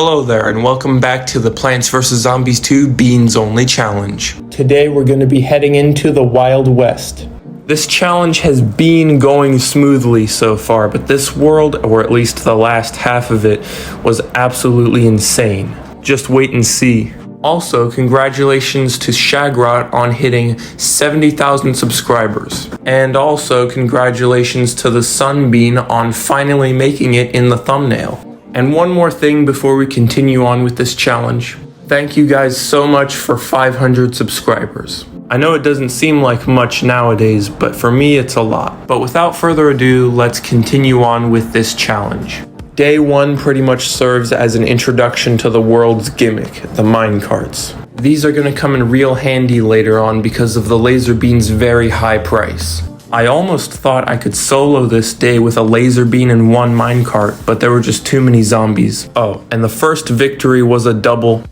Hello there, and welcome back to the Plants vs. Zombies 2 Beans Only Challenge. Today we're going to be heading into the Wild West. This challenge has been going smoothly so far, but this world, or at least the last half of it, was absolutely insane. Just wait and see. Also, congratulations to Shagrot on hitting 70,000 subscribers. And also, congratulations to the Sunbean on finally making it in the thumbnail. And one more thing before we continue on with this challenge. Thank you guys so much for 500 subscribers. I know it doesn't seem like much nowadays, but for me it's a lot. But without further ado, let's continue on with this challenge. Day 1 pretty much serves as an introduction to the world's gimmick, the minecarts. These are going to come in real handy later on because of the laser beam's very high price. I almost thought I could solo this day with a laser beam and one minecart, but there were just too many zombies. Oh, and the first victory was a double.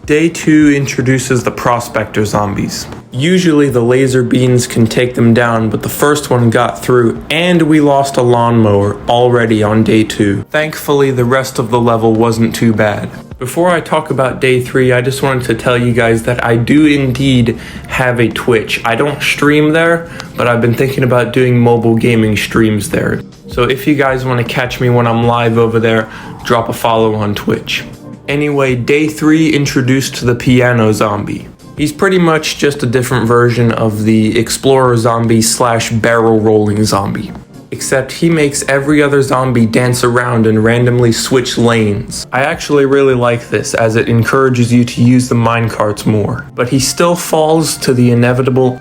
Day 2 introduces the prospector zombies. Usually the laser beams can take them down, but the first one got through, and we lost a lawnmower already on day 2. Thankfully, the rest of the level wasn't too bad. Before I talk about day 3, I just wanted to tell you guys that I do indeed have a Twitch. I don't stream there, but I've been thinking about doing mobile gaming streams there. So if you guys want to catch me when I'm live over there, drop a follow on Twitch. Anyway, day 3 introduced the piano zombie. He's pretty much just a different version of the explorer zombie / barrel rolling zombie. Except he makes every other zombie dance around and randomly switch lanes. I actually really like this as it encourages you to use the minecarts more. But he still falls to the inevitable.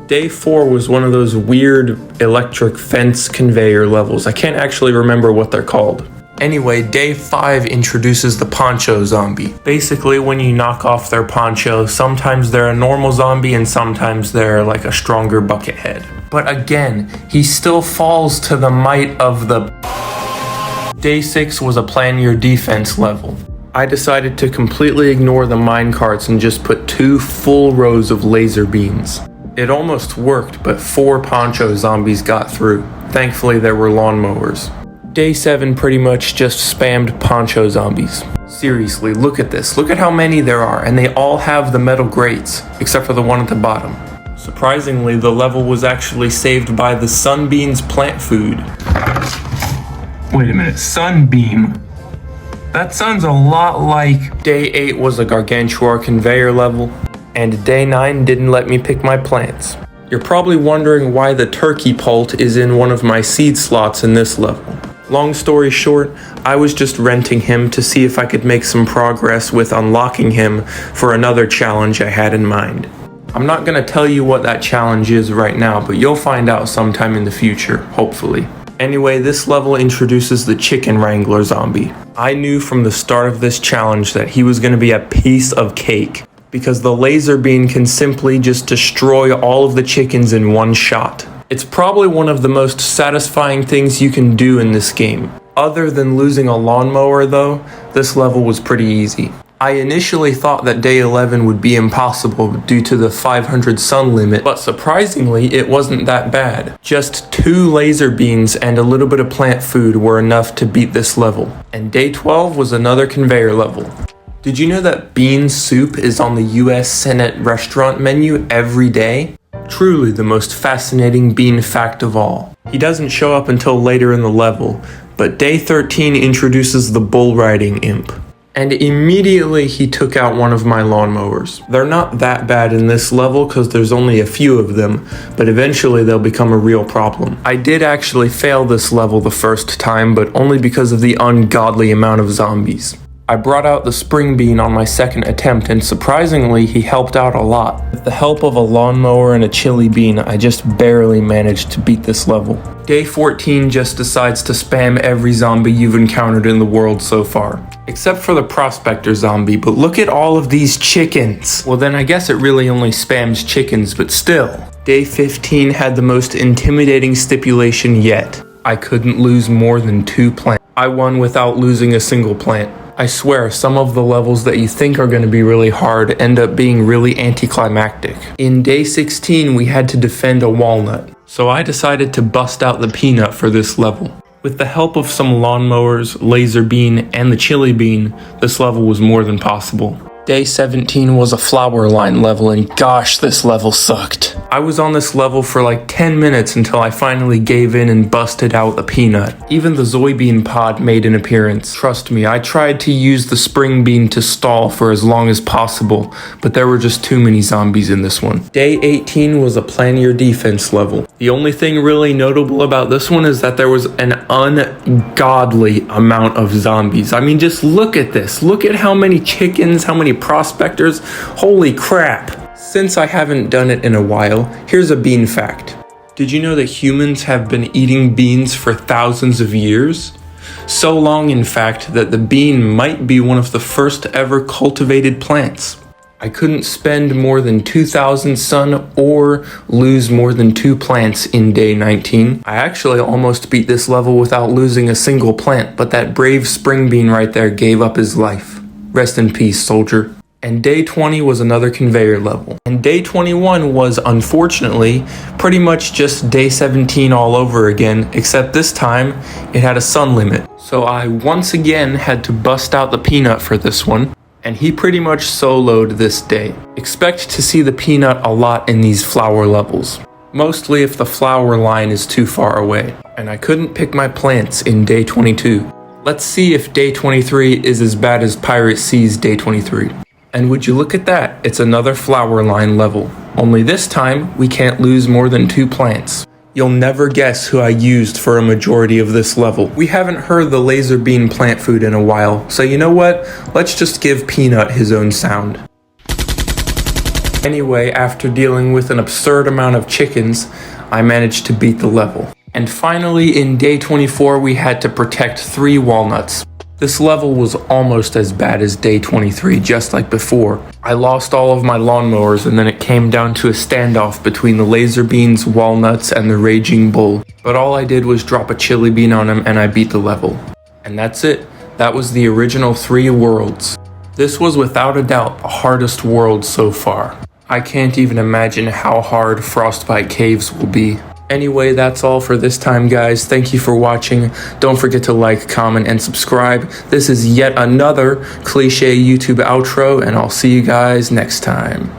Day 4 was one of those weird electric fence conveyor levels. I can't actually remember what they're called. Anyway, day 5 introduces the poncho zombie. Basically, when you knock off their poncho, sometimes they're a normal zombie and sometimes they're like a stronger bucket head. But again, he still falls to the might of the... Day 6 was a plan your defense level. I decided to completely ignore the minecarts and just put 2 full rows of laser beams. It almost worked, but 4 poncho zombies got through. Thankfully, there were lawnmowers. Day 7 pretty much just spammed poncho zombies. Seriously, look at this. Look at how many there are, and they all have the metal grates, except for the one at the bottom. Surprisingly, the level was actually saved by the Sunbeam's plant food. Wait a minute, Sunbeam? That sounds a lot like... Day 8 was a gargantuar conveyor level, and day 9 didn't let me pick my plants. You're probably wondering why the turkey pult is in one of my seed slots in this level. Long story short, I was just renting him to see if I could make some progress with unlocking him for another challenge I had in mind. I'm not going to tell you what that challenge is right now, but you'll find out sometime in the future, hopefully. Anyway, this level introduces the chicken wrangler zombie. I knew from the start of this challenge that he was going to be a piece of cake, because the laser beam can simply just destroy all of the chickens in one shot. It's probably one of the most satisfying things you can do in this game. Other than losing a lawnmower though, this level was pretty easy. I initially thought that day 11 would be impossible due to the 500 sun limit, but surprisingly it wasn't that bad. Just 2 laser beams and a little bit of plant food were enough to beat this level. And day 12 was another conveyor level. Did you know that bean soup is on the US Senate restaurant menu every day? Truly the most fascinating bean fact of all. He doesn't show up until later in the level, but day 13 introduces the bull riding imp. And immediately he took out one of my lawnmowers. They're not that bad in this level because there's only a few of them, but eventually they'll become a real problem. I did actually fail this level the first time, but only because of the ungodly amount of zombies. I brought out the spring bean on my second attempt, and surprisingly, he helped out a lot. With the help of a lawnmower and a chili bean, I just barely managed to beat this level. Day 14 just decides to spam every zombie you've encountered in the world so far. Except for the prospector zombie, but look at all of these chickens! Well then I guess it really only spams chickens, but still. Day 15 had the most intimidating stipulation yet. I couldn't lose more than 2 plants. I won without losing a single plant. I swear, some of the levels that you think are going to be really hard end up being really anticlimactic. In day 16, we had to defend a walnut, so I decided to bust out the peanut for this level. With the help of some lawnmowers, laser bean, and the chili bean, this level was more than possible. Day 17 was a flower line level, and gosh, this level sucked. I was on this level for like 10 minutes until I finally gave in and busted out a peanut. Even the soybean pod made an appearance. Trust me, I tried to use the spring bean to stall for as long as possible, but there were just too many zombies in this one. Day 18 was a plan your defense level. The only thing really notable about this one is that there was an ungodly amount of zombies. I mean, just look at this. Look at how many chickens, how many prospectors. Holy crap. Since I haven't done it in a while, here's a bean fact. Did you know that humans have been eating beans for thousands of years? So long, in fact, that the bean might be one of the first ever cultivated plants. I couldn't spend more than 2,000 sun or lose more than 2 plants in day 19. I actually almost beat this level without losing a single plant, but that brave spring bean right there gave up his life. Rest in peace, soldier. And day 20 was another conveyor level. And day 21 was, unfortunately, pretty much just day 17 all over again, except this time it had a sun limit. So I once again had to bust out the peanut for this one, and he pretty much soloed this day. Expect to see the peanut a lot in these flower levels, mostly if the flower line is too far away. And I couldn't pick my plants in day 22. Let's see if day 23 is as bad as Pirate C's day 23. And would you look at that, it's another flower line level. Only this time, we can't lose more than 2 plants. You'll never guess who I used for a majority of this level. We haven't heard the laser bean plant food in a while, so you know what? Let's just give Peanut his own sound. Anyway, after dealing with an absurd amount of chickens, I managed to beat the level. And finally, in day 24, we had to protect 3 walnuts. This level was almost as bad as day 23, just like before. I lost all of my lawnmowers, and then it came down to a standoff between the laser beans, walnuts, and the raging bull. But all I did was drop a chili bean on him, and I beat the level. And that's it. That was the original 3 worlds. This was without a doubt the hardest world so far. I can't even imagine how hard Frostbite Caves will be. Anyway, that's all for this time, guys. Thank you for watching. Don't forget to like, comment, and subscribe. This is yet another cliche YouTube outro, and I'll see you guys next time.